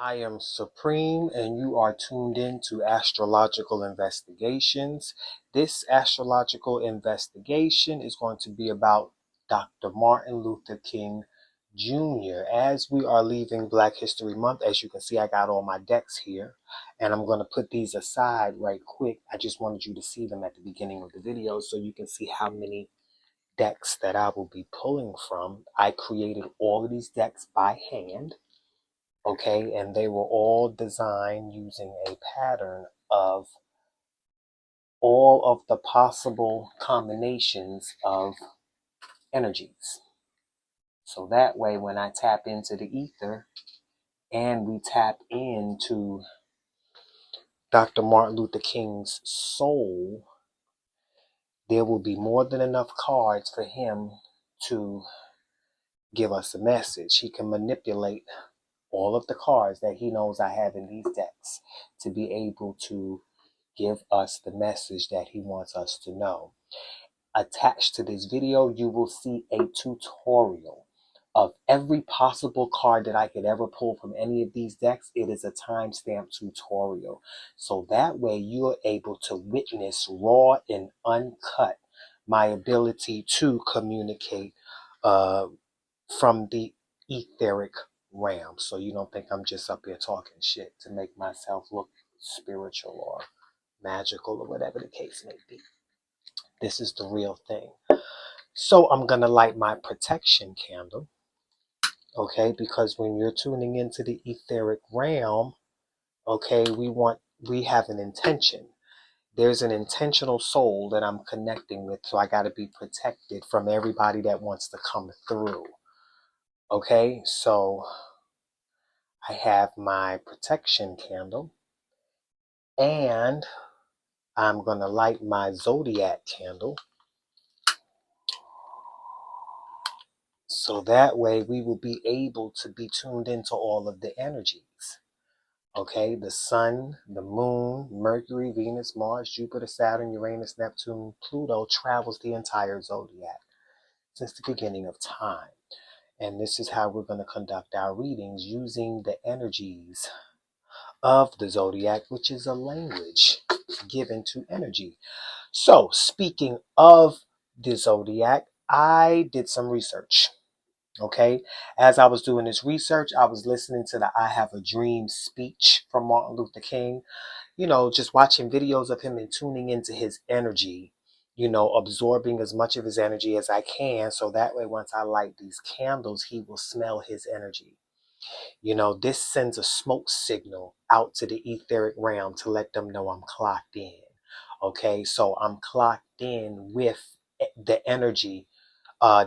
I am Supreme, and you are tuned in to Astrological Investigations. This astrological investigation is going to be about Dr. Martin Luther King Jr. As we are leaving Black History Month, as you can see, I got all my decks here, and I'm going to put these aside right quick. I just wanted you to see them at the beginning of the video so you can see how many decks that I will be pulling from. I created all of these decks by hand. Okay, and they were all designed using a pattern of all of the possible combinations of energies. So that way, when I tap into the ether and we tap into Dr. Martin Luther King's soul, there will be more than enough cards for him to give us a message. He can manipulate all of the cards that he knows I have in these decks to be able to give us the message that he wants us to know. Attached to this video, you will see a tutorial of every possible card that I could ever pull from any of these decks. It is a timestamp tutorial. So that way you're able to witness raw and uncut my ability to communicate from the etheric realm. So you don't think I'm just up here talking shit to make myself look spiritual or magical or whatever the case may be. This is the real thing. So I'm going to light my protection candle, okay? Because when you're tuning into the etheric realm, okay, we have an intention. There's an intentional soul that I'm connecting with, so I got to be protected from everybody that wants to come through. Okay, so I have my protection candle, and I'm going to light my zodiac candle. So that way we will be able to be tuned into all of the energies. Okay, the sun, the moon, Mercury, Venus, Mars, Jupiter, Saturn, Uranus, Neptune, Pluto travels the entire zodiac since the beginning of time. And this is how we're going to conduct our readings using the energies of the zodiac, which is a language given to energy. So, speaking of the zodiac, I did some research. Okay, as I was doing this research, I was listening to the I Have a Dream speech from Martin Luther King, just watching videos of him and tuning into his energy, absorbing as much of his energy as I can. So that way, once I light these candles, he will smell his energy. This sends a smoke signal out to the etheric realm to let them know I'm clocked in. Okay, so I'm clocked in with the energy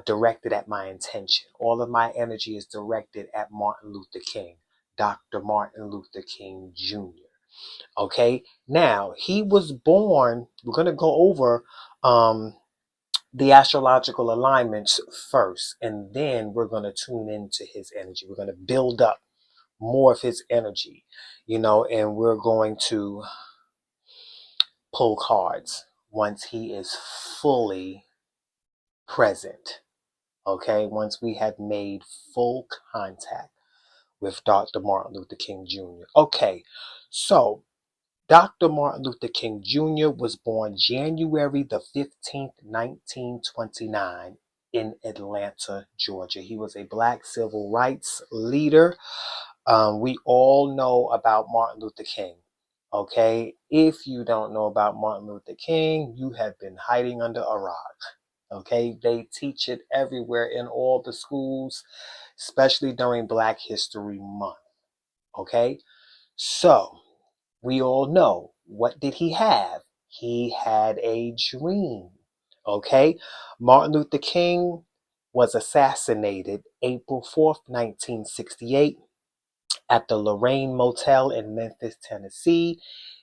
directed at my intention. All of my energy is directed at Martin Luther King, Dr. Martin Luther King Jr. Okay, now he was born. We're going to go over the astrological alignments first, and then we're going to tune into his energy. We're going to build up more of his energy, and we're going to pull cards once he is fully present. Okay, once we have made full contact with Dr. Martin Luther King Jr. Okay, so Dr. Martin Luther King Jr. was born January the 15th, 1929 in Atlanta, Georgia. He was a black civil rights leader. We all know about Martin Luther King. Okay, if you don't know about Martin Luther King, you have been hiding under a rock. Okay, they teach it everywhere in all the schools, especially during Black History Month. Okay, so we all know, what did he have? He had a dream. Okay, Martin Luther King was assassinated April 4th, 1968 at the Lorraine Motel in Memphis, Tennessee.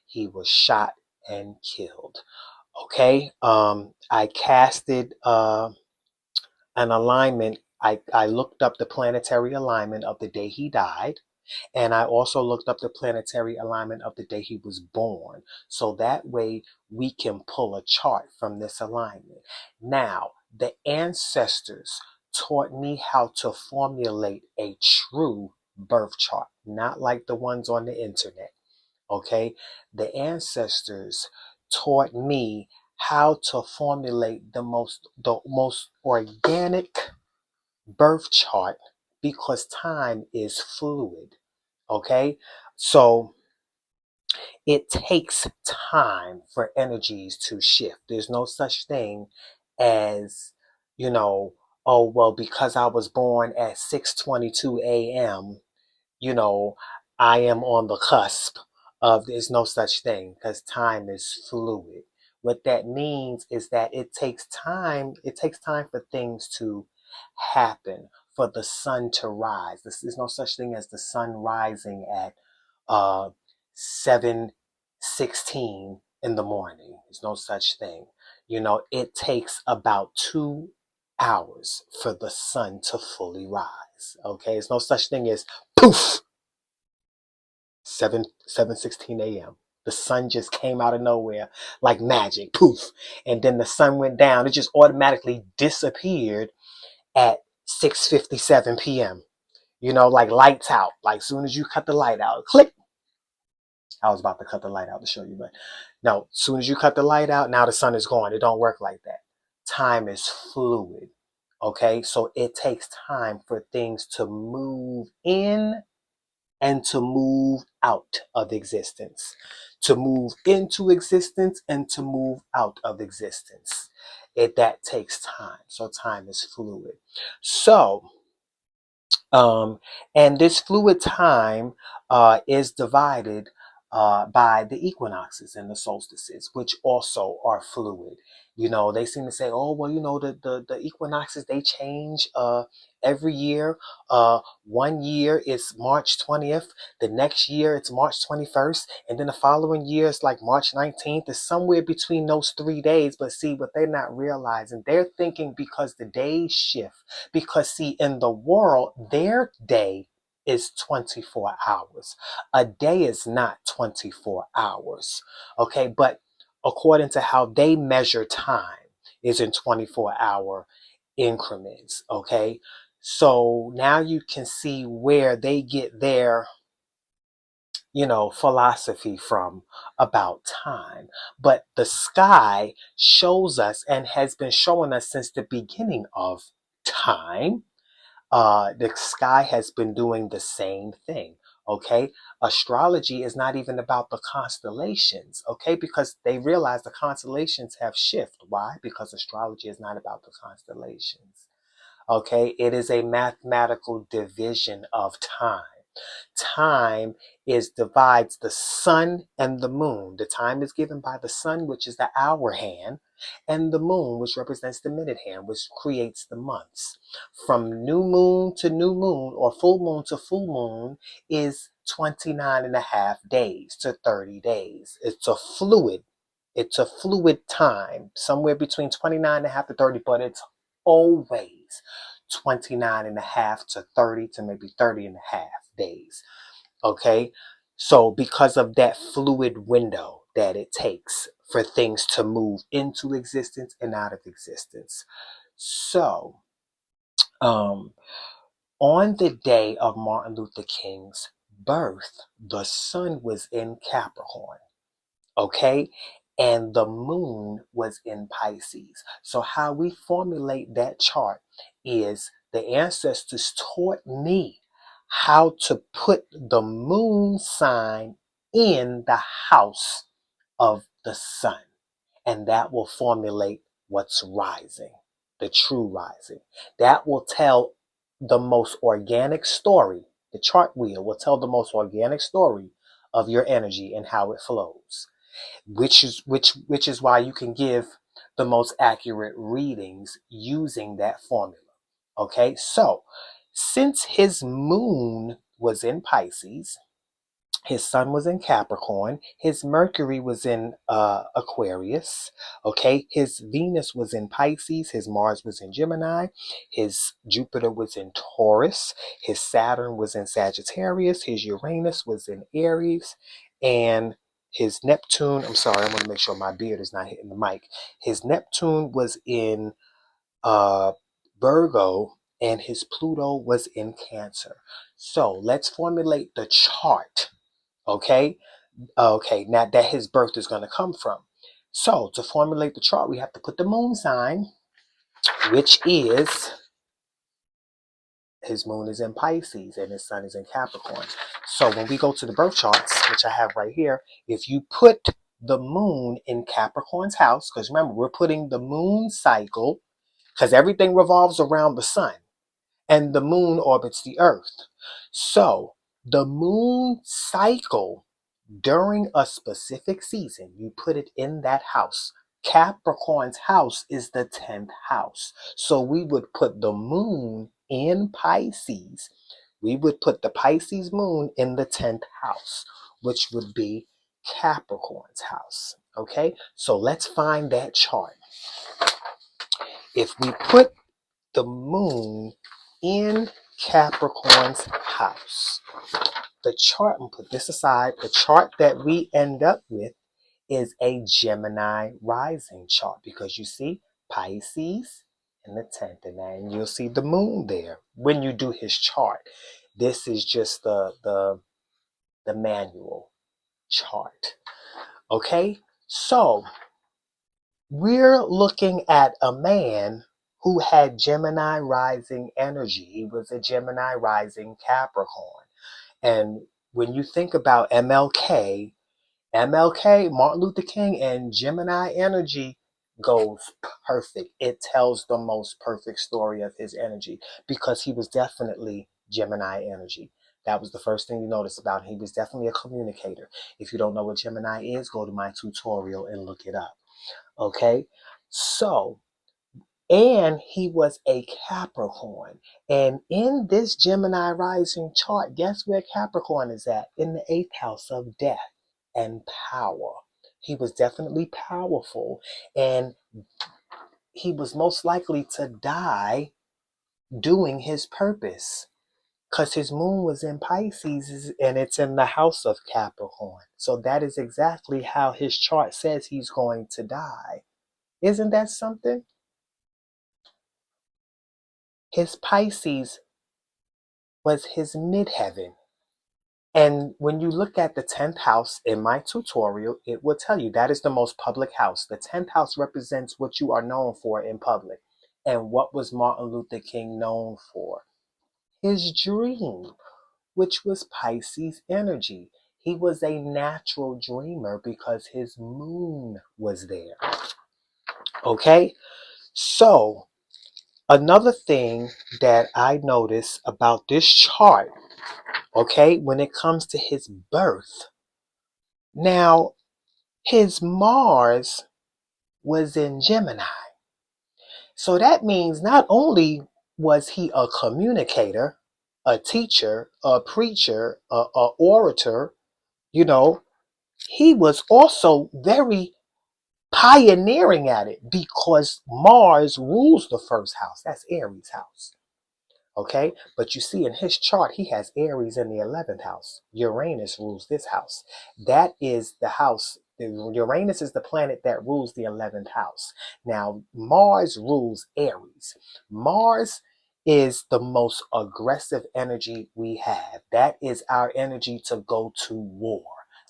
He was shot and killed. Okay, I casted an alignment. I looked up the planetary alignment of the day he died, and I also looked up the planetary alignment of the day he was born. So that way we can pull a chart from this alignment. Now, the ancestors taught me how to formulate a true birth chart. not like the ones on the internet. Okay, the ancestors taught me how to formulate the most organic birth chart because time is fluid. Okay, so it takes time for energies to shift. There's no such thing as, you know, oh well, because I was born at 6:22 a.m., you know, I am on the cusp of, there's no such thing because time is fluid. What that means is that it takes time for things to happen, for the sun to rise. There's no such thing as the sun rising at 7:16 in the morning. There's no such thing. It takes about 2 hours for the sun to fully rise. Okay, there's no such thing as poof, 7:16 a.m. The sun just came out of nowhere like magic, poof, and then the sun went down. It just automatically disappeared at 6:57 p.m. Like lights out. Like soon as you cut the light out, click. I was about to cut the light out to show you, but no, as soon as you cut the light out, now the sun is gone. It don't work like that. Time is fluid. Okay, so it takes time for things to move in and to move out of existence, to move into existence and to move out of existence. That takes time. So time is fluid. So, and this fluid time is divided by the equinoxes and the solstices, which also are fluid. They seem to say, oh, well, the equinoxes, they change every year. One year is March 20th, the next year it's March 21st, and then the following year it's like March 19th. It's somewhere between those 3 days. But see, what they're not realizing, they're thinking because the days shift. Because, see, in the world, their day is 24 hours. A day is not 24 hours. Okay, but according to how they measure time, is in 24-hour increments. Okay, so now you can see where they get their philosophy from about time. But the sky shows us and has been showing us since the beginning of time. The sky has been doing the same thing. Okay, astrology is not even about the constellations. Okay, because they realize the constellations have shifted. Why? Because astrology is not about the constellations. Okay, it is a mathematical division of time. Time divides the sun and the moon. The time is given by the sun, which is the hour hand, and the moon, which represents the minute hand, which creates the months. From new moon to new moon, or full moon to full moon, is 29 and a half days to 30 days. It's a fluid time, somewhere between 29 and a half to 30, but it's always 29 and a half to 30 to maybe 30 and a half days. Okay, so because of that fluid window that it takes for things to move into existence and out of existence. So, on the day of Martin Luther King's birth, the sun was in Capricorn. Okay, and the moon was in Pisces. So how we formulate that chart is the ancestors taught me how to put the moon sign in the house of the sun, and that will formulate what's rising, the true rising. That will tell the most organic story. The chart wheel will tell the most organic story of your energy and how it flows, which is why you can give the most accurate readings using that formula. Okay, so since his moon was in Pisces, his sun was in Capricorn, his Mercury was in Aquarius, okay, his Venus was in Pisces, his Mars was in Gemini, his Jupiter was in Taurus, his Saturn was in Sagittarius, his Uranus was in Aries, and his Neptune, I'm sorry, I want to make sure my beard is not hitting the mic. His Neptune was in Virgo, and his Pluto was in Cancer. So let's formulate the chart, okay? Okay, now that his birth is going to come from. So to formulate the chart, we have to put the moon sign, which is, his moon is in Pisces and his sun is in Capricorn. So when we go to the birth charts, which I have right here, if you put the moon in Capricorn's house, because remember, we're putting the moon cycle, because everything revolves around the sun and the moon orbits the earth. So the moon cycle during a specific season, you put it in that house. Capricorn's house is the 10th house. So we would put the moon in Pisces. We would put the Pisces moon in the 10th house, which would be Capricorn's house. Okay, so let's find that chart. If we put the moon in Capricorn's house, the chart, and put this aside, the chart that we end up with is a Gemini rising chart, because you see Pisces in the 10th, and then you'll see the moon there when you do his chart. This is just the manual chart. Okay, so we're looking at a man who had Gemini rising energy. He was a Gemini rising Capricorn. And when you think about MLK, Martin Luther King, and Gemini energy goes perfect. It tells the most perfect story of his energy, because he was definitely Gemini energy. That was the first thing you notice about him. He was definitely a communicator. If you don't know what Gemini is, go to my tutorial and look it up. Okay? So, and he was a Capricorn. And in this Gemini rising chart, guess where Capricorn is at? In the 8th house of death and power. He was definitely powerful, and he was most likely to die doing his purpose, because his moon was in Pisces and it's in the house of Capricorn. So that is exactly how his chart says he's going to die. Isn't that something? His Pisces was his midheaven. And when you look at the 10th house in my tutorial, it will tell you that is the most public house. The 10th house represents what you are known for in public. And what was Martin Luther King known for? His dream, which was Pisces energy. He was a natural dreamer because his moon was there. Okay? So, another thing that I notice about this chart, okay, when it comes to his birth, now, his Mars was in Gemini. So that means not only was he a communicator, a teacher, a preacher, a orator, you know, he was also very pioneering at it, because Mars rules the first house. That's Aries' house. Okay, but you see in his chart, he has Aries in the 11th house. Uranus rules this house. That is the house. Uranus is the planet that rules the 11th house. Now, Mars rules Aries. Mars is the most aggressive energy we have. That is our energy to go to war.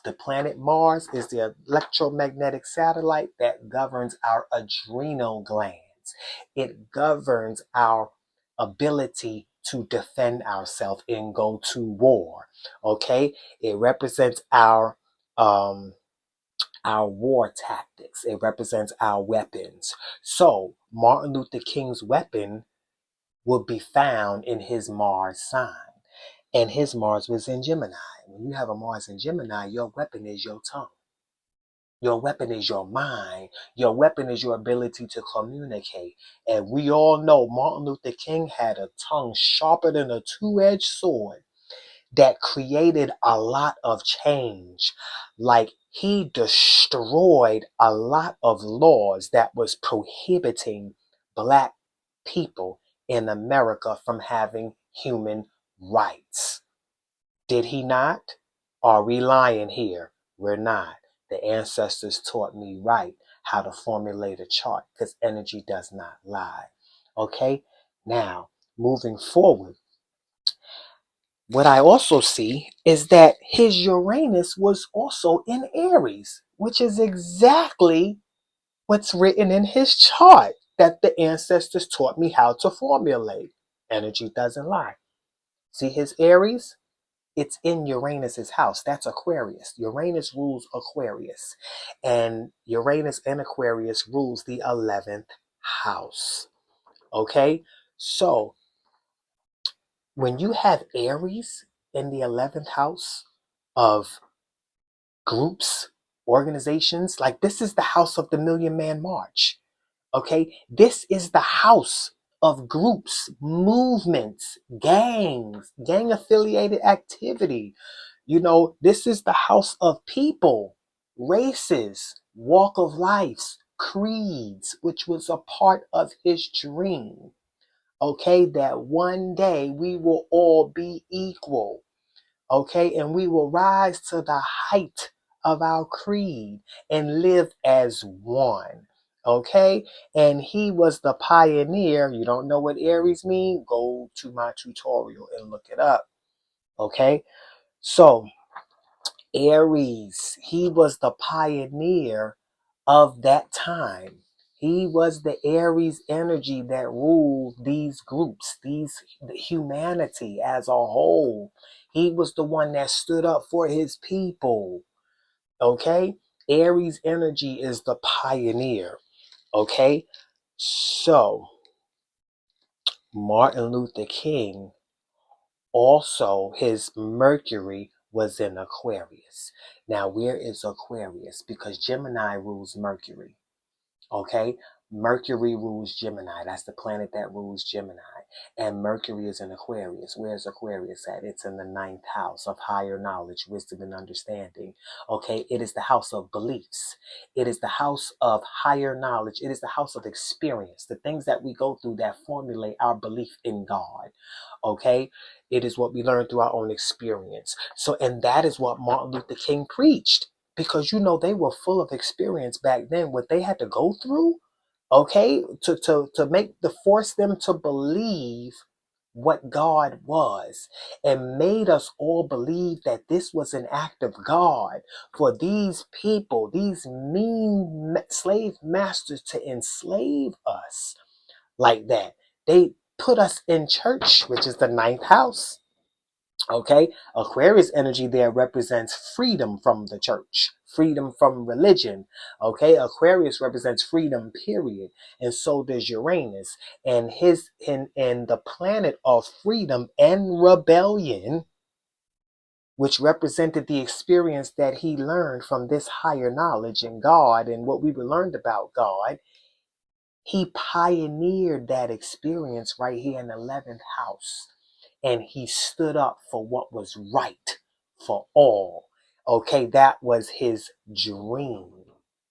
The planet Mars is the electromagnetic satellite that governs our adrenal glands. It governs our ability to defend ourselves and go to war. Okay, it represents our war tactics. It represents our weapons. So Martin Luther King's weapon will be found in his Mars sign, and his Mars was in Gemini. When you have a Mars in Gemini, your weapon is your tongue. Your weapon is your mind. Your weapon is your ability to communicate. And we all know Martin Luther King had a tongue sharper than a two-edged sword that created a lot of change. Like, he destroyed a lot of laws that was prohibiting black people in America from having human rights. Did he not? Are we lying here? We're not. The ancestors taught me right how to formulate a chart, because energy does not lie. Okay? Now, moving forward, what I also see is that his Uranus was also in Aries, which is exactly what's written in his chart that the ancestors taught me how to formulate. Energy doesn't lie. See his Aries? It's in Uranus's house. That's Aquarius. Uranus rules Aquarius. And Uranus and Aquarius rules the 11th house. Okay? So, when you have Aries in the 11th house of groups, organizations, like this is the house of the Million Man March. Okay? This is the house of groups, movements, gangs, gang affiliated activity. You know, this is the house of people, races, walk of lives, creeds, which was a part of his dream. Okay, that one day we will all be equal. Okay, and we will rise to the height of our creed and live as one. Okay, and he was the pioneer. You don't know what Aries mean? Go to my tutorial and look it up. Okay, so Aries, he was the pioneer of that time. He was the Aries energy that ruled these groups, humanity as a whole. He was the one that stood up for his people. Okay? Aries energy is the pioneer. Okay? So, Martin Luther King, also his Mercury was in Aquarius. Now, where is Aquarius? Because Gemini rules Mercury. Okay, Mercury rules Gemini. That's the planet that rules Gemini. And Mercury is in Aquarius. Where's Aquarius at? It's in the 9th house of higher knowledge, wisdom, and understanding. Okay, it is the house of beliefs. It is the house of higher knowledge. It is the house of experience, the things that we go through that formulate our belief in God. Okay, it is what we learn through our own experience. So, and that is what Martin Luther King preached. Because you know they were full of experience back then, what they had to go through, okay, to make to force them to believe what God was, and made us all believe that this was an act of God for these people, these mean slave masters, to enslave us like that. They put us in church, which is the 9th house. Okay, Aquarius energy there represents freedom from the church, freedom from religion. Okay, Aquarius represents freedom, period. And so does Uranus, and and the planet of freedom and rebellion, which represented the experience that he learned from this higher knowledge in God and what we learned about God. He pioneered that experience right here in the 11th house. And he stood up for what was right for all. Okay, that was his dream,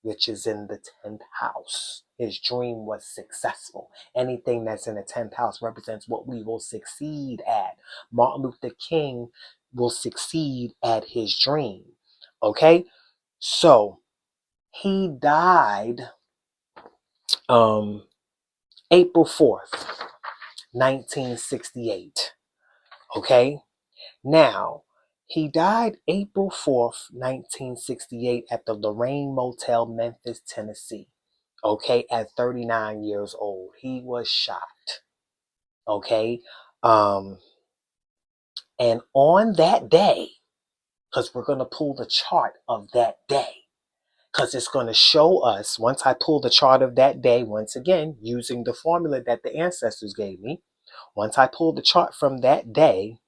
which is in the 10th house. His dream was successful. Anything that's in the 10th house represents what we will succeed at. Martin Luther King will succeed at his dream. Okay, so he died April 4th, 1968. Okay, now he died April 4th, 1968 at the Lorraine Motel, Memphis, Tennessee. Okay, at 39 years old. He was shot. Okay, and on that day, because we're going to pull the chart of that day, because it's going to show us, once I pull the chart of that day, once again, using the formula that the ancestors gave me, once I pull the chart from that day,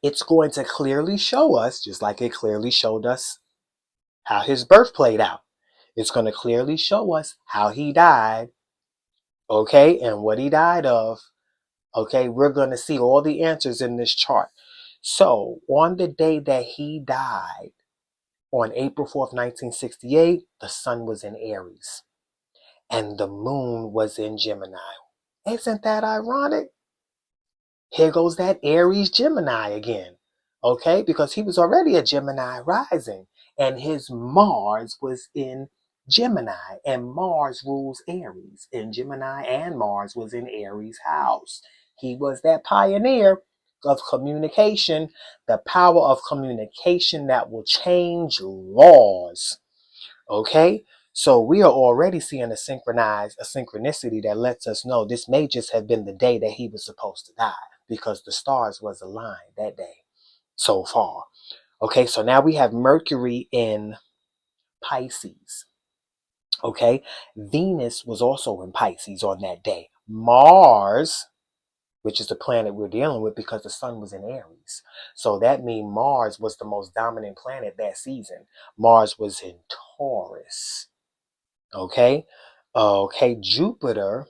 it's going to clearly show us, just like it clearly showed us how his birth played out. It's going to clearly show us how he died, okay, and what he died of. Okay, we're going to see all the answers in this chart. So, on the day that he died, on April 4th, 1968, the sun was in Aries and the moon was in Gemini. Isn't that ironic? Here goes that Aries Gemini again. Okay, because he was already a Gemini rising and his Mars was in Gemini, and Mars rules Aries. And Gemini and Mars was in Aries' house. He was that pioneer of communication, the power of communication that will change laws. Okay? So we are already seeing a synchronicity that lets us know this may just have been the day that he was supposed to die, because the stars was aligned that day so far. Okay, so now we have Mercury in Pisces. Okay, Venus was also in Pisces on that day. Mars, which is the planet we're dealing with, because the sun was in Aries. So that means Mars was the most dominant planet that season. Mars was in Taurus. Okay, Jupiter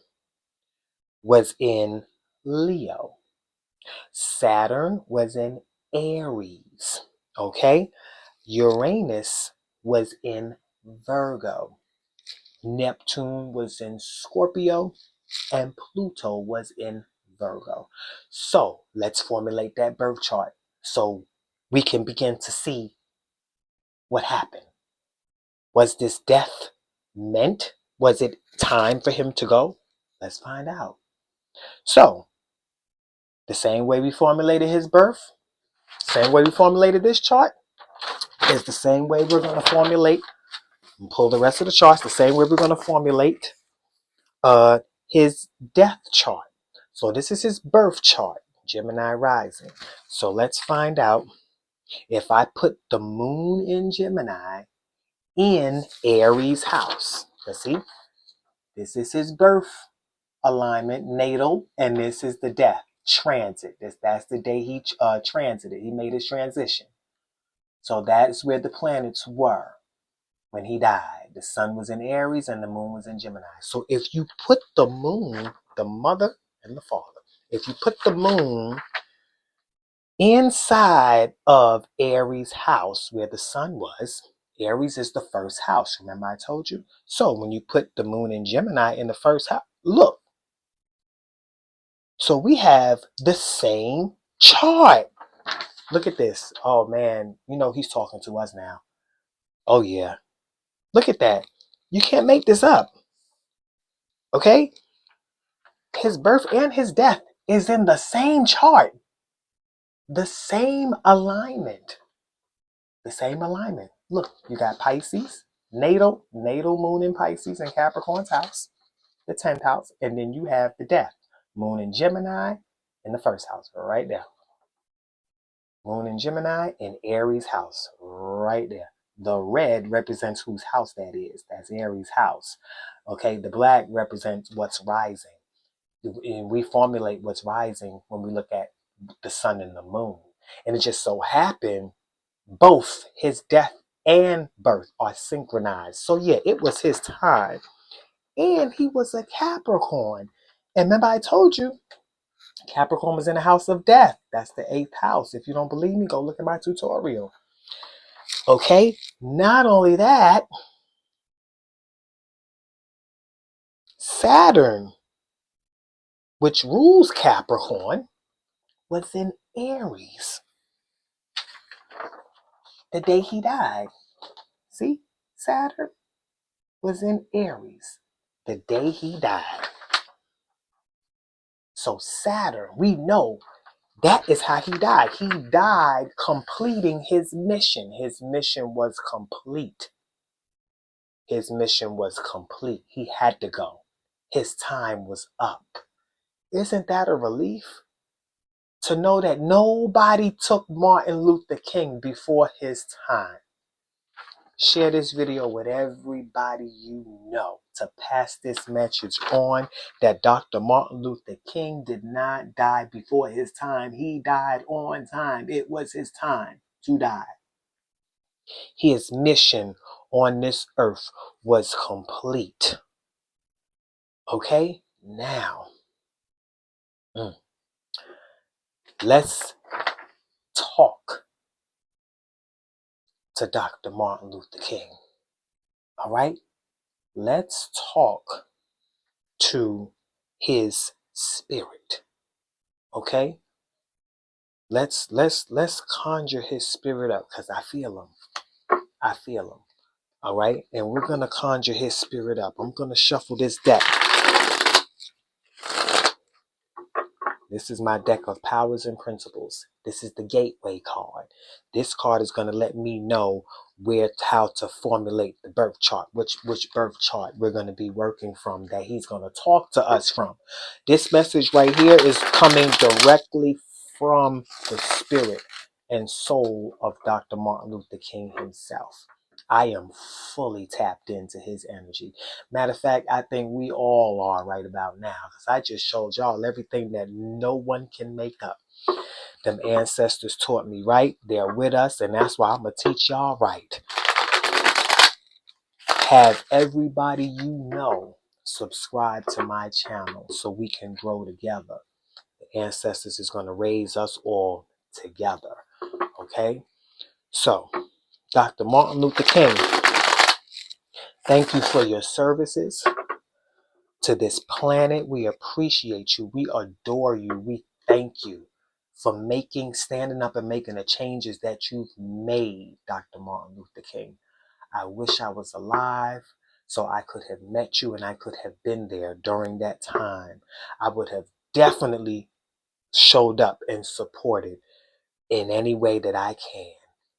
was in Leo. Saturn was in Aries. Okay, Uranus was in Virgo. Neptune was in Scorpio, and Pluto was in Virgo. So let's formulate that birth chart so we can begin to see what happened. Was this death meant? Was it time for him to go? Let's find out. So, the same way we formulated his birth, same way we formulated this chart, is the same way we're going to formulate and pull the rest of the charts, the same way we're going to formulate his death chart. So this is his birth chart, Gemini rising. So let's find out if I put the moon in Gemini in Aries house. Let's see. This is his birth alignment, natal, and this is the death transit. That's the day he transited. He made his transition. So that's where the planets were when he died. The sun was in Aries and the moon was in Gemini. So if you put the moon, the mother and the father, if you put the moon inside of Aries' house where the sun was, Aries is the first house. Remember I told you? So when you put the moon in Gemini in the first house, look. So we have the same chart. Look at this. Oh man, you know he's talking to us now. Oh yeah. Look at that. You can't make this up. Okay? His birth and his death is in the same chart. The same alignment. The same alignment. Look, you got Pisces, natal moon in Pisces and Capricorn's house, the 10th house, and then you have the death. Moon in Gemini in the first house, right there. Moon in Gemini in Aries house, right there. The red represents whose house that is. That's Aries house. Okay, the black represents what's rising. And we formulate what's rising when we look at the sun and the moon. And it just so happened both his death and birth are synchronized. So yeah, it was his time. And he was a Capricorn. And remember I told you, Capricorn was in the house of death. That's the 8th house. If you don't believe me, go look at my tutorial. Okay? Not only that, Saturn, which rules Capricorn, was in Aries the day he died. See? Saturn was in Aries the day he died. So Saturn, we know that is how he died. He died completing his mission. His mission was complete. His mission was complete. He had to go. His time was up. Isn't that a relief? To know that nobody took Martin Luther King before his time. Share this video with everybody you know to pass this message on that Dr. Martin Luther King did not die before his time. He died on time. It was his time to die. His mission on this earth was complete. Okay? Now, let's talk to Dr. Martin Luther King. All right? Let's talk to his spirit. Okay? Let's conjure his spirit up because I feel him. I feel him. All right, and we're going to conjure his spirit up. I'm going to shuffle this deck. This is my deck of powers and principles. This is the gateway card. This card is going to let me know how to formulate the birth chart, which birth chart we're going to be working from, that he's going to talk to us from. This message right here is coming directly from the spirit and soul of Dr. Martin Luther King himself. I am fully tapped into his energy. Matter of fact, I think we all are right about now, because I just showed y'all everything that no one can make up. Them ancestors taught me right. They're with us, and that's why I'm going to teach y'all right. Have everybody you know subscribe to my channel so we can grow together. The ancestors is going to raise us all together. Okay? So, Dr. Martin Luther King, thank you for your services to this planet. We appreciate you. We adore you. We thank you for standing up and making the changes that you've made, Dr. Martin Luther King. I wish I was alive so I could have met you and I could have been there during that time. I would have definitely showed up and supported in any way that I can.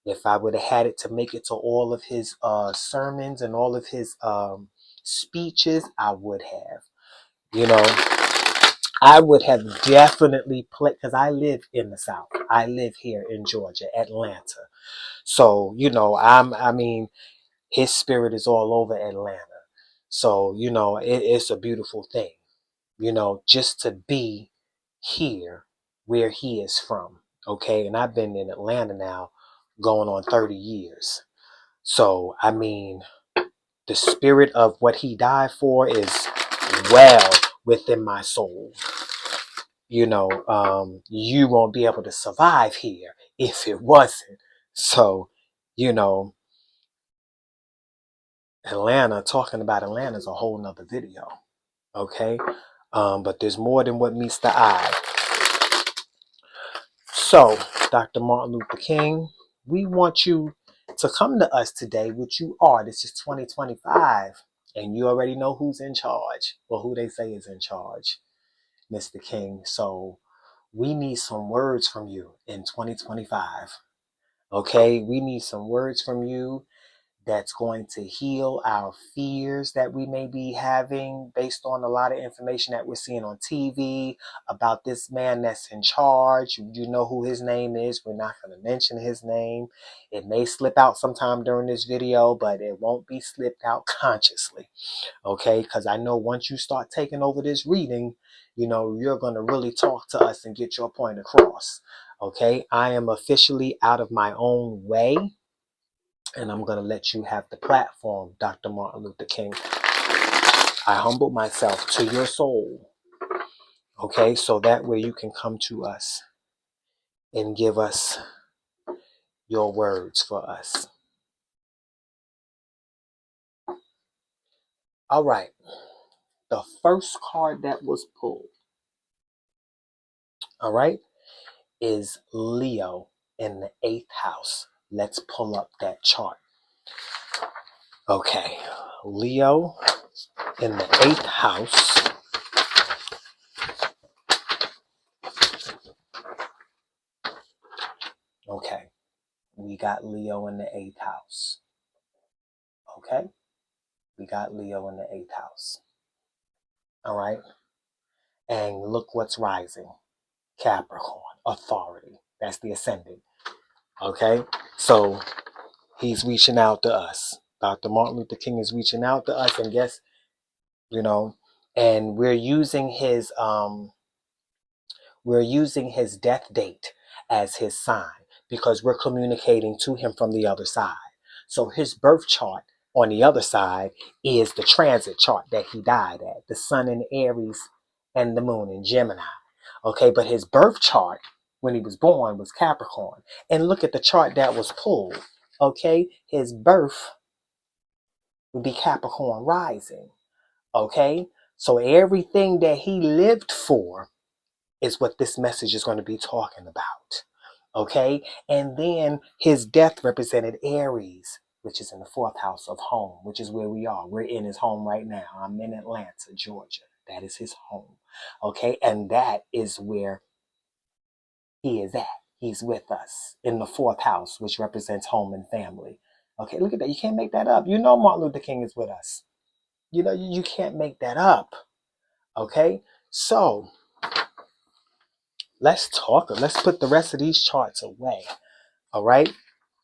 If I would have had it to make it to all of his sermons and all of his speeches, I would have. You know, I would have definitely played, because I live in the South. I live here in Georgia, Atlanta. So, you know, I mean, his spirit is all over Atlanta. So, you know, it's a beautiful thing, you know, just to be here where he is from. Okay. And I've been in Atlanta now going on 30 years. So, I mean, the spirit of what he died for is well within my soul. You know, you won't be able to survive here if it wasn't. So, you know, talking about Atlanta is a whole nother video. Okay. But there's more than what meets the eye. So, Dr. Martin Luther King, we want you to come to us today, which you are. This is 2025, and you already know who's in charge, or who they say is in charge, Mr. King. So, we need some words from you in 2025. Okay, we need some words from you that's going to heal our fears that we may be having based on a lot of information that we're seeing on TV about this man that's in charge. You know who his name is. We're not going to mention his name. It may slip out sometime during this video, but it won't be slipped out consciously. Okay, because I know once you start taking over this reading, you know, you're going to really talk to us and get your point across. Okay, I am officially out of my own way, and I'm going to let you have the platform, Dr. Martin Luther King. I humble myself to your soul, okay, so that way you can come to us and give us your words for us. All right, the first card that was pulled, all right, is Leo in the 8th house. Let's pull up that chart. Okay, Leo in the 8th house. Okay, we got Leo in the 8th house. Okay, we got Leo in the 8th house. All right, and look what's rising. Capricorn, authority. That's the ascendant. Okay, so he's reaching out to us. Dr. Martin Luther King is reaching out to us, and guess, you know, and we're using his death date as his sign, because we're communicating to him from the other side. So his birth chart on the other side is the transit chart that he died at, the sun in Aries and the moon in Gemini. Okay, but his birth chart when he was born was Capricorn. And look at the chart that was pulled. Okay, his birth would be Capricorn rising. Okay, so everything that he lived for is what this message is going to be talking about. Okay, and then his death represented Aries, which is in the fourth house of home, which is where we are. We're in his home right now. I'm in Atlanta, Georgia. That is his home. Okay. And that is where he is at. He's with us in the fourth house, which represents home and family. Okay. Look at that. You can't make that up. You know, Martin Luther King is with us. You know, you can't make that up. Okay. So let's talk. Let's put the rest of these charts away. All right.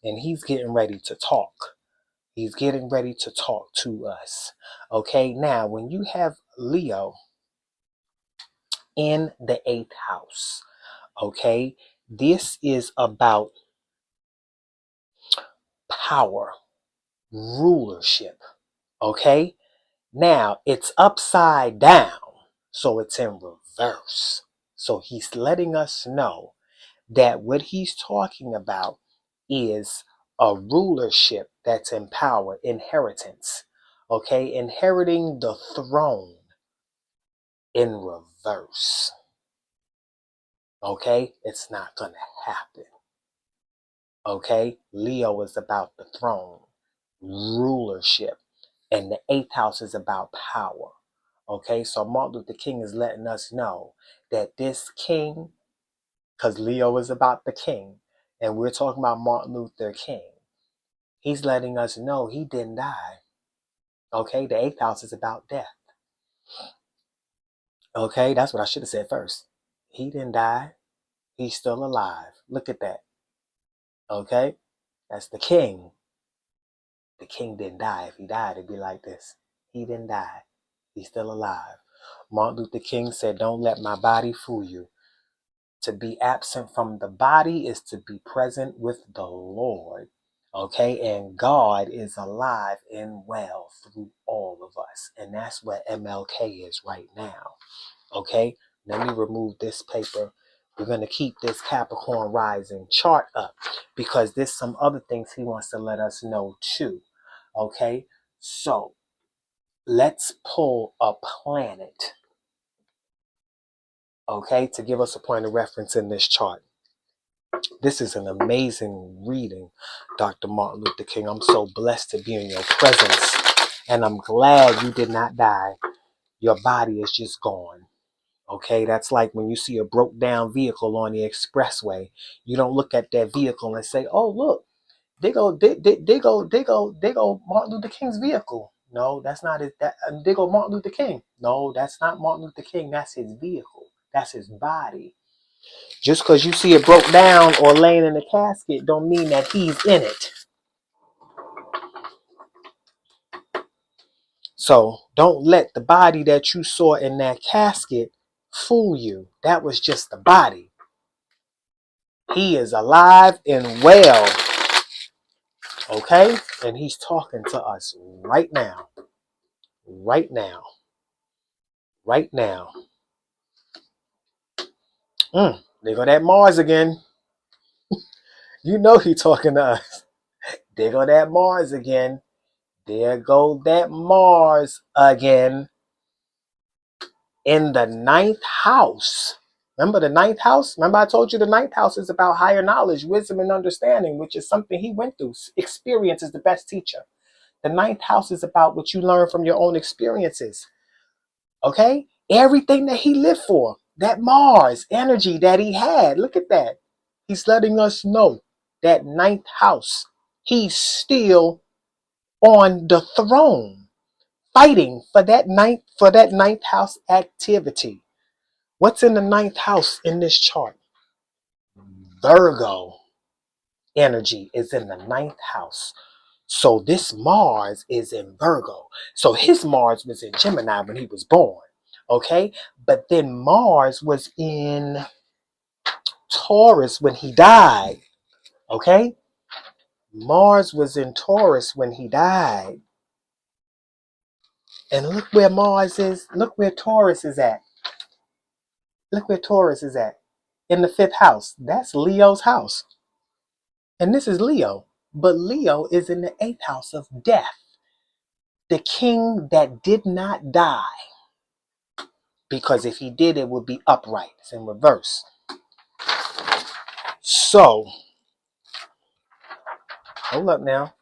And he's getting ready to talk. He's getting ready to talk to us. Okay. Now, when you have Leo in the eighth house, okay, this is about power, rulership. Okay. Now, it's upside down. So it's in reverse. So he's letting us know that what he's talking about is a rulership that's in power, inheritance. Okay, inheriting the throne in reverse. Okay, it's not going to happen. Okay, Leo is about the throne, rulership, and the eighth house is about power. Okay, so Martin Luther King is letting us know that this king, because Leo is about the king, and we're talking about Martin Luther King, he's letting us know he didn't die. Okay, the eighth house is about death. Okay, that's what I should have said first. He didn't die. He's still alive. Look at that. Okay, that's the king. The king didn't die. If he died, it'd be like this. He didn't die. He's still alive. Martin Luther King said, "Don't let my body fool you. To be absent from the body is to be present with the Lord." Okay, and God is alive and well through all of us. And that's what MLK is right now. Okay, let me remove this paper. We're going to keep this Capricorn rising chart up because there's some other things he wants to let us know too. Okay, so let's pull a planet, okay, to give us a point of reference in this chart. This is an amazing reading, Dr. Martin Luther King. I'm so blessed to be in your presence, and I'm glad you did not die. Your body is just gone. Okay, that's like when you see a broke down vehicle on the expressway. You don't look at that vehicle and say, "Oh, look, they go Martin Luther King's vehicle." No, that's not it. They go Martin Luther King. No, that's not Martin Luther King. That's his vehicle. That's his body. Just because you see it broke down or laying in a casket don't mean that he's in it. So don't let the body that you saw in that casket fool you. That was just the body. He is alive and well. Okay? And he's talking to us right now. Right now. Right now. There go that Mars again. You know he's talking to us. There go that Mars again. There go that Mars again. In the ninth house. Remember the ninth house? Remember I told you the ninth house is about higher knowledge, wisdom, and understanding, which is something he went through. Experience is the best teacher. The ninth house is about what you learn from your own experiences. Okay? Everything that he lived for. That Mars energy that he had. Look at that. He's letting us know that ninth house. He's still on the throne, fighting for that ninth house activity. What's in the ninth house in this chart? Virgo energy is in the ninth house. So this Mars is in Virgo. So his Mars was in Gemini when he was born. Okay? But then Mars was in Taurus when he died. Okay? Mars was in Taurus when he died. And look where Mars is. Look where Taurus is at. Look where Taurus is at. In the fifth house. That's Leo's house. And this is Leo. But Leo is in the eighth house of death. The king that did not die. Because if he did, it would be upright. It's in reverse. So, hold up now.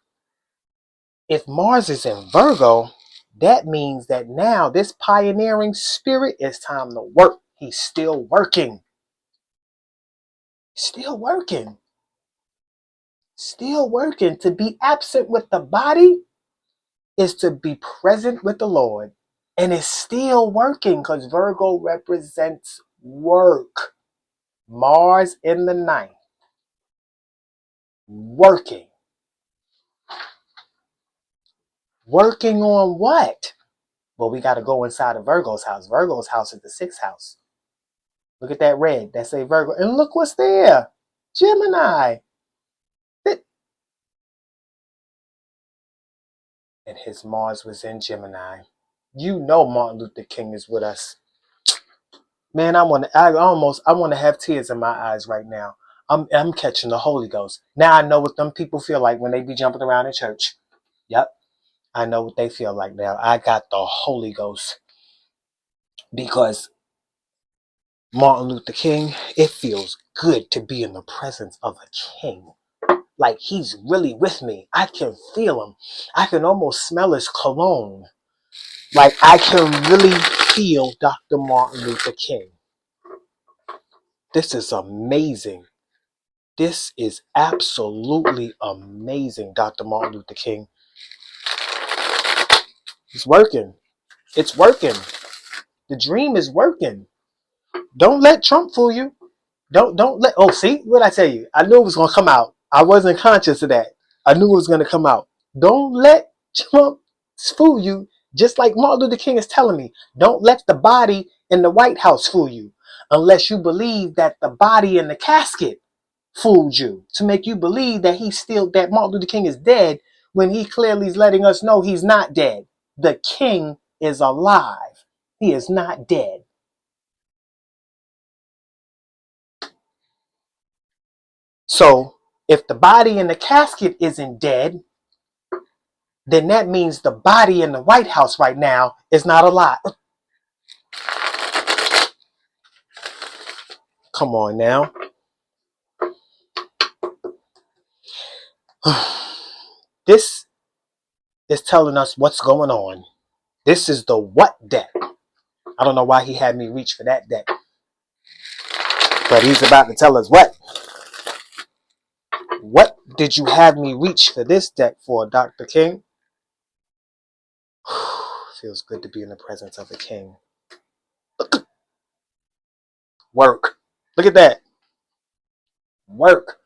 if Mars is in Virgo, that means that now this pioneering spirit, is time to work. He's still working. Still working. Still working. To be absent with the body is to be present with the Lord. And it's still working because Virgo represents work. Mars in the ninth. Working. Working on what? Well, we got to go inside of Virgo's house. Virgo's house is the sixth house. Look at that red. That say Virgo. And look what's there. Gemini. And his Mars was in Gemini. You know Martin Luther King is with us. Man, I want to have tears in my eyes right now. I'm catching the Holy Ghost. Now I know what them people feel like when they be jumping around in church. Yep. I know what they feel like now. I got the Holy Ghost. Because Martin Luther King, it feels good to be in the presence of a king. Like he's really with me. I can feel him. I can almost smell his cologne. Like I can really feel Dr. Martin Luther King. This is amazing. This is absolutely amazing, Dr. Martin Luther King. It's working. It's working. The dream is working. Don't let Trump fool you. Don't let. Oh, see what I tell you. I knew it was gonna come out. I wasn't conscious of that. I knew it was gonna come out. Don't let Trump fool you. Just like Martin Luther King is telling me, don't let the body in the White House fool you, unless you believe that the body in the casket fooled you to make you believe that that Martin Luther King is dead when he clearly is letting us know he's not dead. The king is alive. He is not dead. So if the body in the casket isn't dead, then that means the body in the White House right now is not alive. Come on now. This is telling us what's going on. This is the what deck. I don't know why he had me reach for that deck. But he's about to tell us what. What did you have me reach for this deck for, Dr. King? Feels good to be in the presence of a king. Work. Look at that. Work.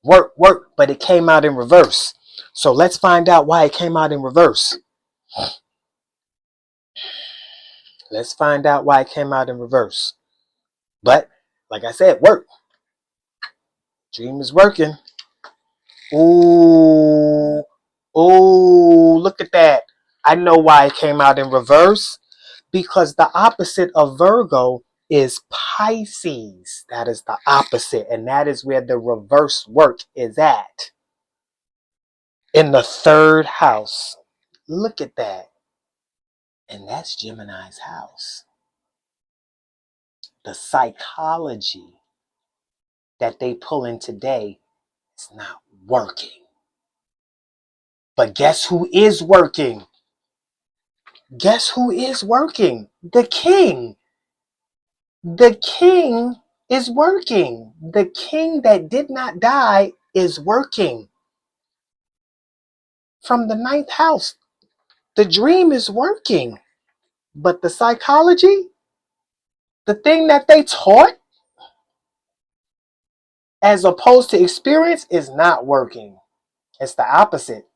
Work, work. But it came out in reverse. So let's find out why it came out in reverse. Let's find out why it came out in reverse. But, like I said, work. Dream is working. Ooh. Ooh, look at that. I know why it came out in reverse. Because the opposite of Virgo is Pisces. That is the opposite. And that is where the reverse work is at. In the third house. Look at that. And that's Gemini's house. The psychology that they pull in today is not working. But guess who is working? Guess who is working? The king. The king is working. The king that did not die is working. From the ninth house. The dream is working. But the psychology, the thing that they taught as opposed to experience is not working. It's the opposite.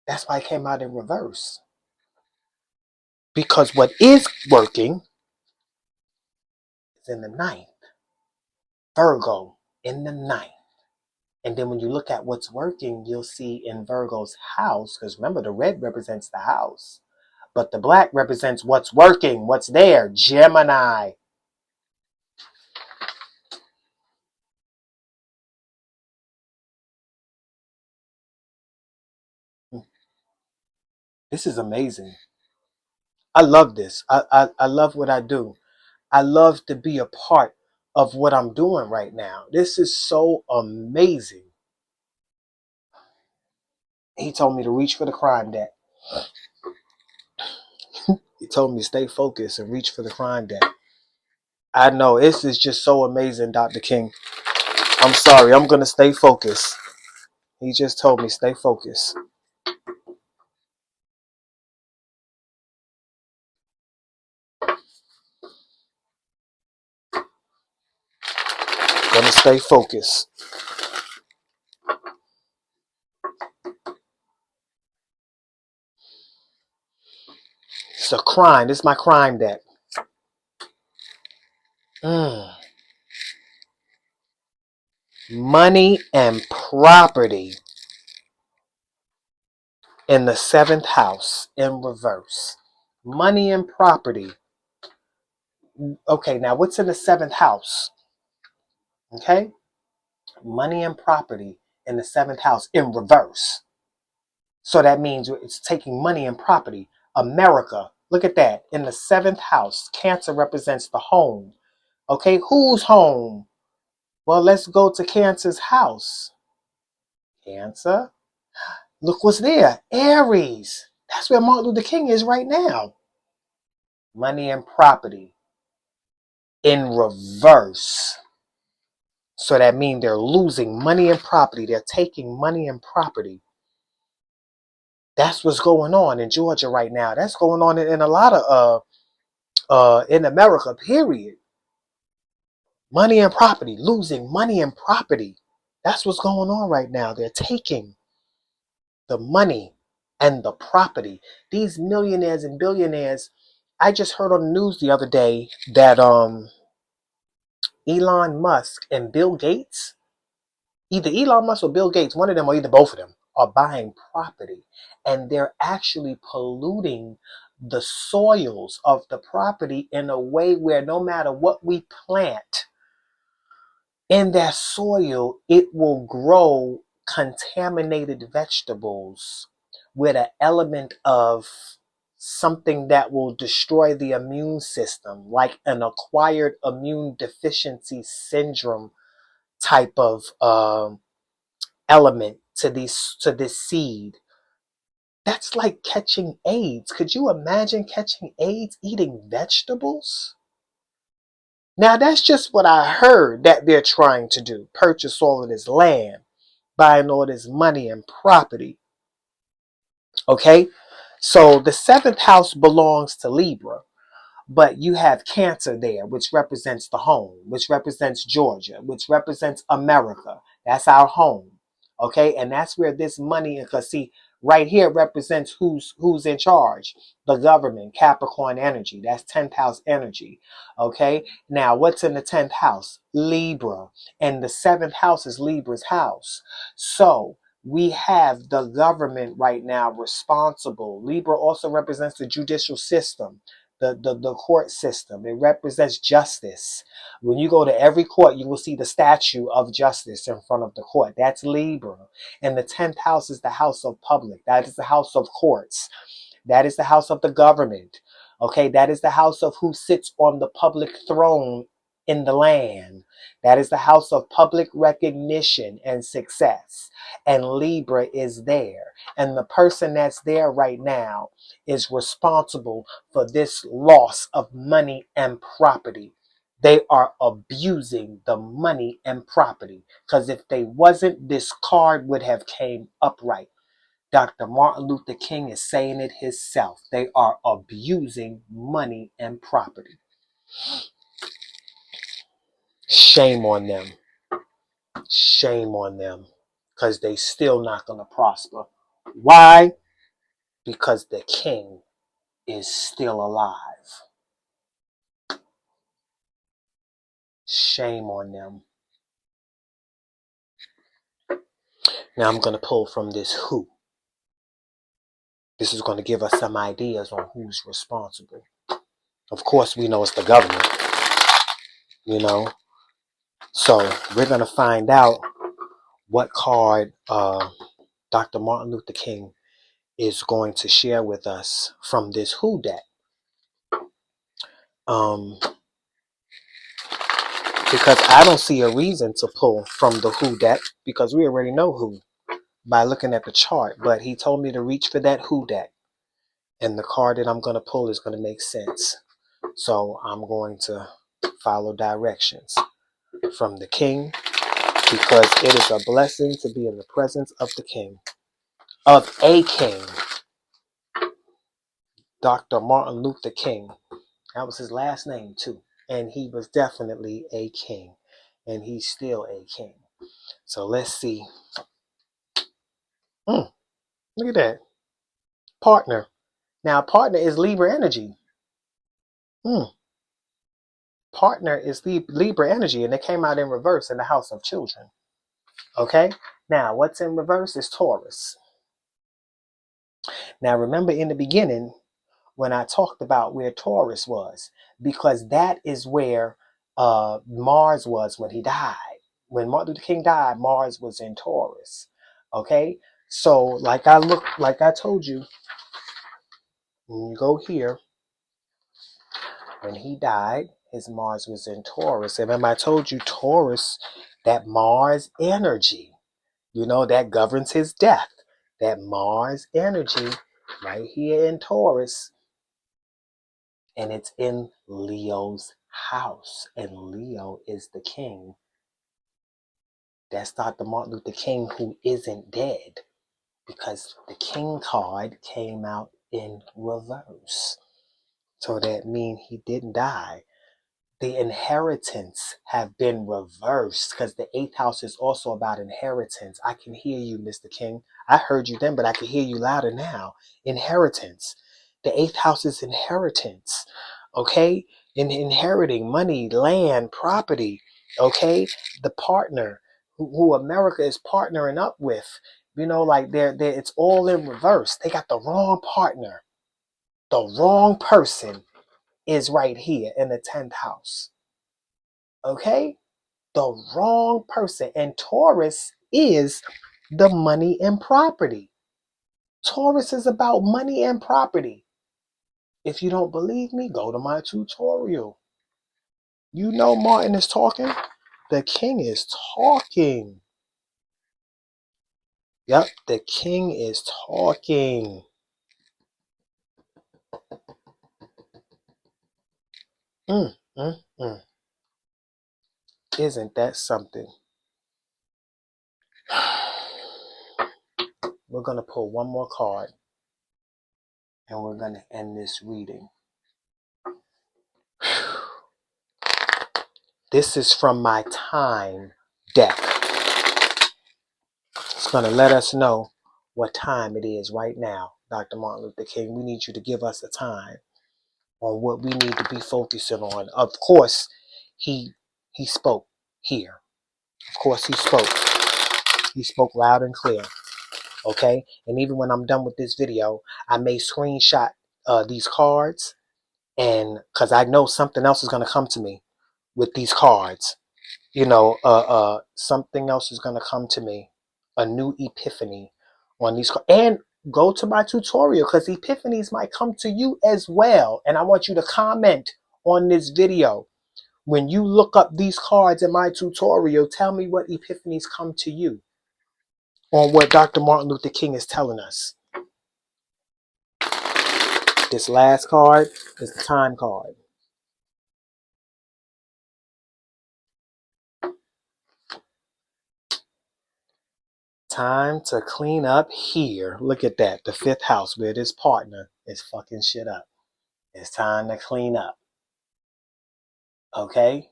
That's why it came out in reverse. Because what is working is in the ninth. Virgo in the ninth. And then when you look at what's working, you'll see in Virgo's house, because remember the red represents the house, but the black represents what's working, what's there, Gemini. This is amazing. I love this. I love what I do. I love to be a part of what I'm doing right now. This is so amazing. He told me to reach for the crime debt. He told me to stay focused and reach for the crime debt. I know, this is just so amazing, Dr. King. I'm sorry, I'm going to stay focused. He just told me stay focused. Gonna stay focused. It's a crime. This is my crime debt. Money and property in the 7th house in reverse. Money and property. Okay, now what's in the 7th house? Okay? Money and property in the 7th house in reverse. So that means it's taking money and property. America, look at that. In the 7th house, Cancer represents the home. Okay, whose home? Well, let's go to Cancer's house. Cancer. Look what's there. Aries. That's where Martin Luther King is right now. Money and property in reverse. So that means they're losing money and property. They're taking money and property. That's what's going on in Georgia right now. That's going on in a lot of in America, period. Money and property, losing money and property. That's what's going on right now. They're taking the money and the property. These millionaires and billionaires. I just heard on the news the other day that Elon Musk and Bill Gates, either Elon Musk or Bill Gates, one of them or either both of them, are buying property, and they're actually polluting the soils of the property in a way where no matter what we plant in that soil, it will grow contaminated vegetables with an element of something that will destroy the immune system, like an acquired immune deficiency syndrome type of element to this seed. That's like catching AIDS. Could you imagine catching AIDS eating vegetables? Now that's just what I heard that they're trying to do. Purchase all of this land, buying all this money and property. Okay? So the 7th house belongs to Libra. But you have Cancer there, which represents the home, which represents Georgia, which represents America. That's our home. Okay, and that's where this money, because see, right here represents who's in charge. The government, Capricorn energy. That's 10th house energy. Okay, now what's in the 10th house? Libra. And the 7th house is Libra's house. So we have the government right now responsible. Libra also represents the judicial system. The court system. It represents justice. When you go to every court, you will see the statue of justice in front of the court. That's Libra. And the 10th house is the house of public. That is the house of courts. That is the house of the government. Okay, that is the house of who sits on the public throne in the land. That is the house of public recognition and success. And Libra is there. And the person that's there right now is responsible for this loss of money and property. They are abusing the money and property. Because if they wasn't, this card would have came upright. Dr. Martin Luther King is saying it himself. They are abusing money and property. Shame on them. Shame on them. Because they still not going to prosper. Why? Because the king is still alive. Shame on them. Now I'm going to pull from this who. This is going to give us some ideas on who's responsible. Of course, we know it's the government, you know. So we're going to find out what card Dr. Martin Luther King is going to share with us from this who deck. Because I don't see a reason to pull from the who deck because we already know who. by looking at the chart, but he told me to reach for that who deck. And the card that I'm going to pull is going to make sense. So I'm going to follow directions from the king, because it is a blessing to be in the presence of the king, of a king, Dr. Martin Luther King. That was his last name too. And he was definitely a king. And he's still a king. So let's see. Look at that. Partner. Now, partner is Libra energy. Partner is Libra energy. And it came out in reverse in the house of children. Okay? Now, what's in reverse is Taurus. Now, remember in the beginning, when I talked about where Taurus was, because that is where Mars was when he died. When Martin Luther King died, Mars was in Taurus. Okay, so like I told you, when you go here, when he died, his Mars was in Taurus. And remember, I told you Taurus, that Mars energy, that governs his death. That Mars energy right here in Taurus. And it's in Leo's house. And Leo is the king. That's Dr. Martin Luther King, who isn't dead, because the king card came out in reverse. So that means he didn't die. The inheritance have been reversed, because the 8th house is also about inheritance. I can hear you, Mr. King. I heard you then, but I can hear you louder now. Inheritance. The 8th house is inheritance. Okay? Inheriting money, land, property. Okay? The partner who America is partnering up with. Like they're it's all in reverse. They got the wrong partner. The wrong person is right here in the 10th house. Okay? The wrong person. And Taurus is the money and property. Taurus is about money and property. If you don't believe me, go to my tutorial. Martin is talking. The king is talking. Yep, the king is talking. Mm, mm, mm. Isn't that something? We're going to pull one more card, and we're going to end this reading. This is from my time deck. It's going to let us know what time it is right now. Dr. Martin Luther King, we need you to give us a time on what we need to be focusing on. Of course, he spoke here. Of course, he spoke. He spoke loud and clear. Okay? And even when I'm done with this video, I may screenshot these cards, and because I know something else is going to come to me with these cards. Something else is going to come to me. A new epiphany on these cards. And go to my tutorial, because epiphanies might come to you as well. And I want you to comment on this video. When you look up these cards in my tutorial, tell me what epiphanies come to you on what Dr. Martin Luther King is telling us. This last card is the time card. Time to clean up here. Look at that. The 5th house, where this partner is fucking shit up. It's time to clean up. Okay?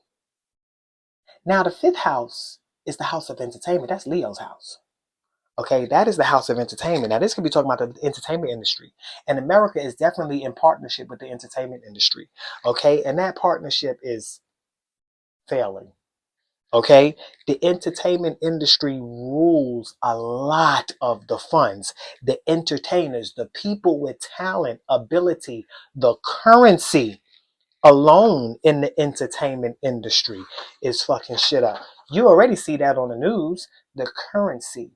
Now, the 5th house is the house of entertainment. That's Leo's house. Okay? That is the house of entertainment. Now, this could be talking about the entertainment industry. And America is definitely in partnership with the entertainment industry. Okay? And that partnership is failing. Okay, the entertainment industry rules a lot of the funds, the entertainers, the people with talent, ability, the currency alone in the entertainment industry is fucking shit up. You already see that on the news. The currency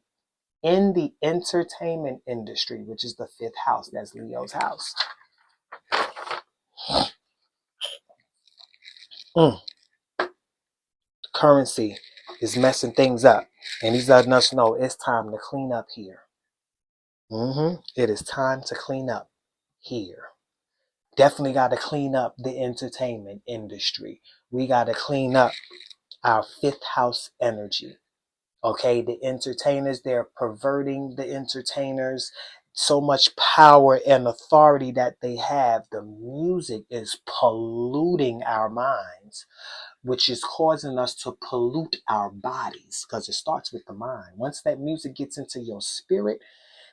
in the entertainment industry, which is the 5th house, that's Leo's house. Currency is messing things up. And he's letting us know it's time to clean up here. It is time to clean up here. Definitely got to clean up the entertainment industry. We got to clean up our fifth house energy. Okay, the entertainers, they're perverting the entertainers. So much power and authority that they have. The music is polluting our minds, which is causing us to pollute our bodies, because it starts with the mind. Once that music gets into your spirit,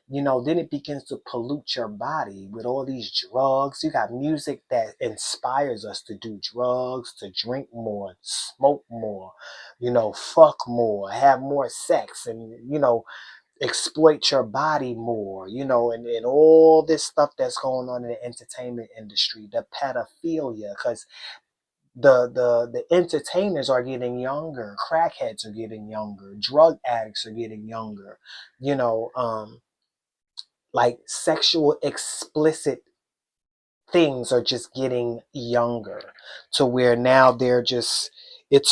then it begins to pollute your body with all these drugs. You got music that inspires us to do drugs, to drink more, smoke more, fuck more, have more sex, and, exploit your body more, and all this stuff that's going on in the entertainment industry, the pedophilia, because the entertainers are getting younger, crackheads are getting younger, drug addicts are getting younger, like sexual explicit things are just getting younger, to where now it's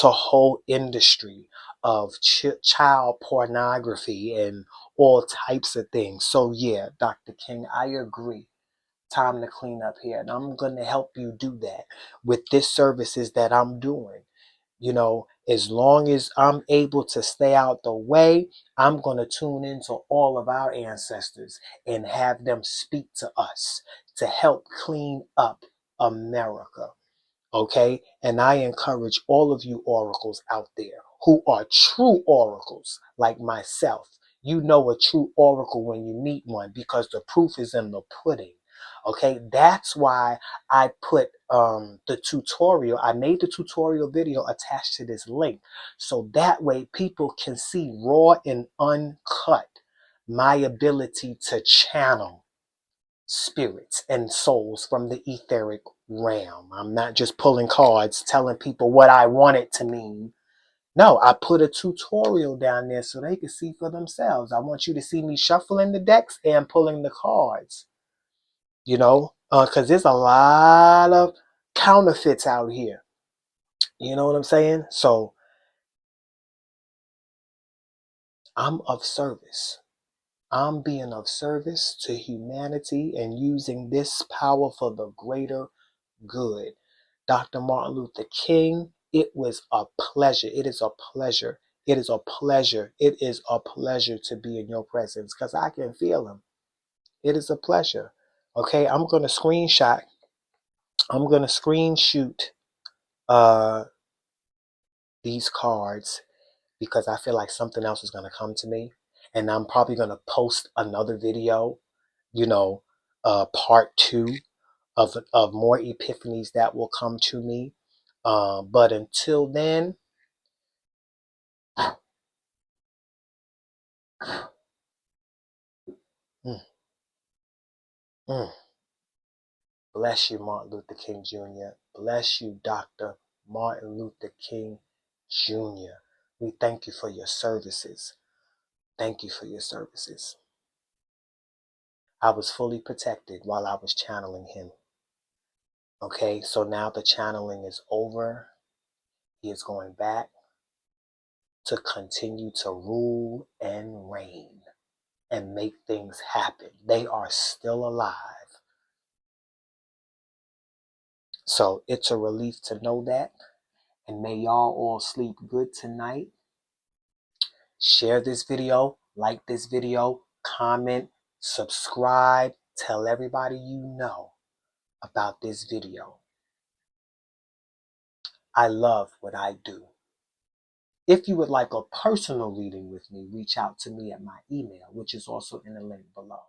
a whole industry of child pornography and all types of things. So yeah, Dr. King, I agree. Time to clean up here, and I'm going to help you do that with this services that I'm doing. As long as I'm able to stay out the way, I'm going to tune into all of our ancestors and have them speak to us to help clean up America. Okay? And I encourage all of you oracles out there who are true oracles like myself. You know a true oracle when you meet one, because the proof is in the pudding. Okay? That's why I put the tutorial. I made the tutorial video attached to this link, so that way people can see raw and uncut my ability to channel spirits and souls from the etheric realm. I'm not just pulling cards telling people what I want it to mean. No, I put a tutorial down there so they can see for themselves. I want you to see me shuffling the decks and pulling the cards. Because there's a lot of counterfeits out here. You know what I'm saying? So I'm of service. I'm being of service to humanity and using this power for the greater good. Dr. Martin Luther King, it was a pleasure. It is a pleasure. It is a pleasure. It is a pleasure to be in your presence, because I can feel him. It is a pleasure. Okay, I'm going to screenshot. I'm going to screenshot these cards, because I feel like something else is going to come to me. And I'm probably going to post another video, part 2 of more epiphanies that will come to me. But until then, mm, mm, bless you, Martin Luther King Jr. Bless you, Dr. Martin Luther King Jr. We thank you for your services. Thank you for your services. I was fully protected while I was channeling him. Okay, so now the channeling is over. He is going back to continue to rule and reign and make things happen. They are still alive. So it's a relief to know that. And may y'all all sleep good tonight. Share this video, like this video, comment, subscribe, tell everybody you know about this video. I love what I do. If you would like a personal reading with me, reach out to me at my email, which is also in the link below.